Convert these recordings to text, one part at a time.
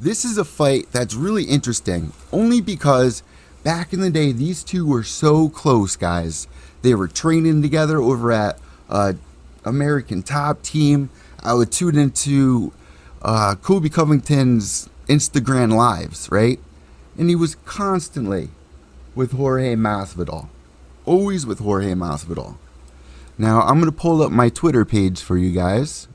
This is a fight that's really interesting, only because back in the day, these two were so close, guys. They were training together over at American Top Team. I would tune into Colby Covington's Instagram lives, right? And he was constantly with Jorge Masvidal. Always with Jorge Masvidal. Now, I'm going to pull up my Twitter page for you guys.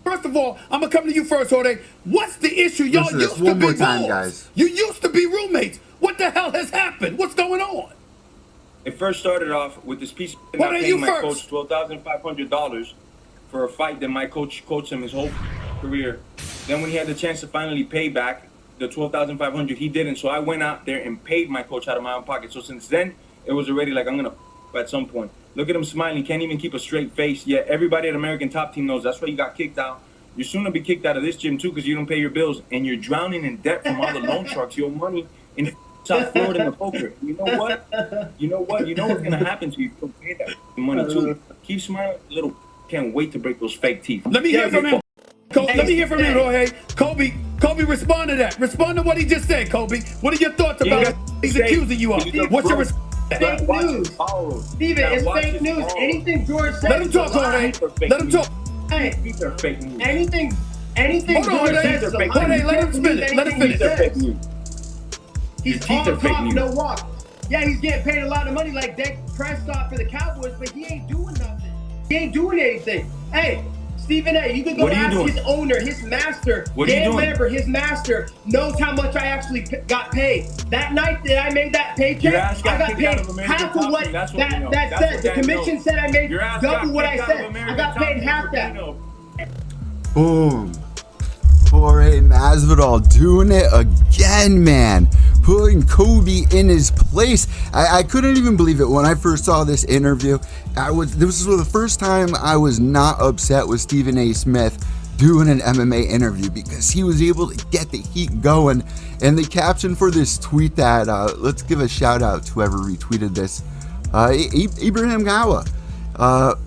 First of all, I'm gonna come to you first, Jorge. What's the issue? Y'all used to be bulls. You used to be roommates. What the hell has happened? What's going on? It first started off with this piece of not paying my coach $12,500 for a fight that my coach coached him his whole career. Then when he had the chance to finally pay back the $12,500, he didn't. So I went out there and paid my coach out of my own pocket. So since then, it was already like, I'm gonna at some point. Look at him smiling. He can't even keep a straight face. Yet everybody at American Top Team knows that's why you got kicked out. You're soon to be kicked out of this gym too because you don't pay your bills, and you're drowning in debt from all the loan sharks. Your money in South Florida in the poker. You know what? You know what? You know what's gonna happen to you if you don't pay that money too. Keep smiling, little. Can't wait to break those fake teeth. Let me hear from him. Let me hear from him, Jorge. Colby, respond to that. Respond to what he just said, Colby. What are your thoughts about what he's accusing you of? What's your response? Fake news. Steven, it's fake news. Anything George says. Let him talk, Jorge. Let him talk. Hey, These are fake news. anything Hold on, George Jorge. says. Jorge, let him finish. Let him These are finish. fake news. He's Your teeth are on fake top, news. no walk. Yeah, he's getting paid a lot of money like Dak Prescott for the Cowboys, but he ain't doing nothing. He ain't doing anything. Hey, Stephen A., you can go What are you ask doing? his owner, his master, What are you Dan doing? Lambert, his master, knows how much I actually got paid. That night that I made that paycheck, Your ass got I got kicked paid out of American half of Top what Team. That's what we know. that That's said. what The Dan commission knows. said I made Your ass double what I kicked out of said. I American got Top paid Team, half that's what that. we know. Boom. Jorge Masvidal doing it again, man. Putting Colby in his place. I couldn't even believe it when I first saw this interview. This was the first time I was not upset with Stephen A. Smith doing an MMA interview because he was able to get the heat going. And the caption for this tweet that, let's give a shout out to whoever retweeted this. Ibrahim Gawa.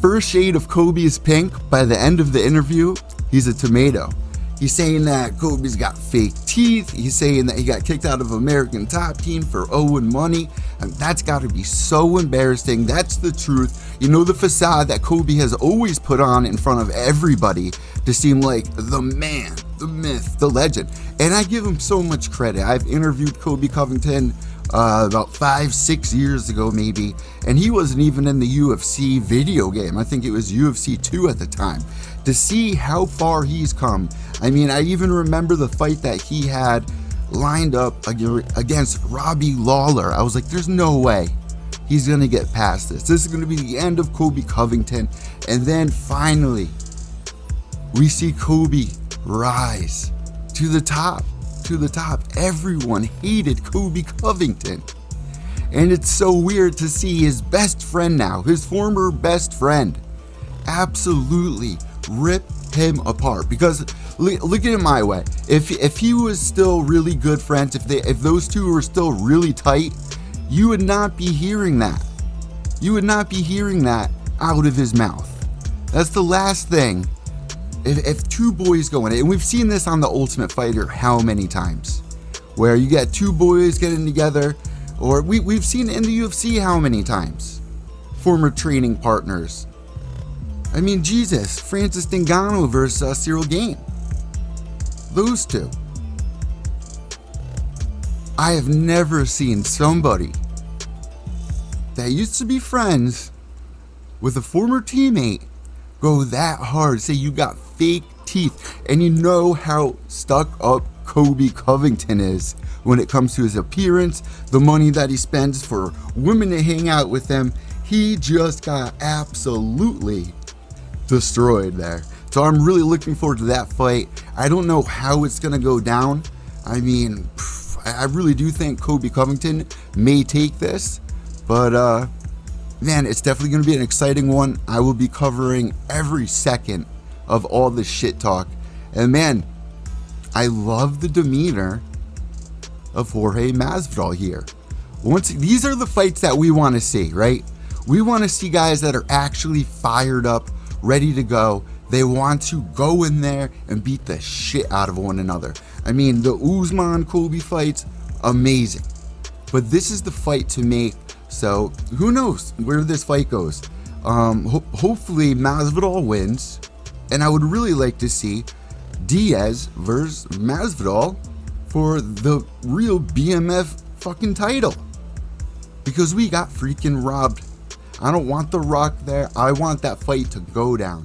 First shade of Colby is pink. By the end of the interview, he's a tomato. He's saying that Colby's got fake teeth. He's saying that he got kicked out of American Top Team for owing money. And that's got to be so embarrassing. That's the truth. You know, the facade that Colby has always put on in front of everybody to seem like the man, the myth, the legend. And I give him so much credit. I've interviewed Colby Covington about 5-6 years ago maybe, and he wasn't even in the UFC video game. I think it was UFC 2 at the time. To see how far he's come, I mean, I even remember the fight that he had lined up against Robbie Lawler. I was like, there's no way he's gonna get past this. This is gonna be the end of Colby Covington. And then finally we see Colby rise to the top. Everyone hated Colby Covington. And it's so weird to see his best friend now, his former best friend, absolutely rip him apart. Because look at it my way. If he was still really good friends, if those two were still really tight, you would not be hearing that. You would not be hearing that out of his mouth. That's the last thing. If two boys go in it, and we've seen this on The Ultimate Fighter how many times, where you get two boys getting together, or we've seen it in the UFC how many times, former training partners. I mean, Jesus, Francis Ngannou versus Cyril Gane. Those two. I have never seen somebody that used to be friends with a former teammate go that hard, say you got fake teeth. And you know how stuck up Colby Covington is when it comes to his appearance, the money that he spends for women to hang out with him. He just got absolutely destroyed there. So I'm really looking forward to that fight. I don't know how it's gonna go down. I mean, I really do think Colby Covington may take this, but man, it's definitely going to be an exciting one. I will be covering every second of all the shit talk. And man, I love the demeanor of Jorge Masvidal here. These are the fights that we want to see, right? We want to see guys that are actually fired up, ready to go, They want to go in there and beat the shit out of one another. I mean, the Usman-Colby fight's amazing. But this is the fight to make. So who knows where this fight goes. Hopefully Masvidal wins. And I would really like to see Diaz versus Masvidal for the real BMF fucking title. Because we got freaking robbed. I don't want The Rock there. I want that fight to go down.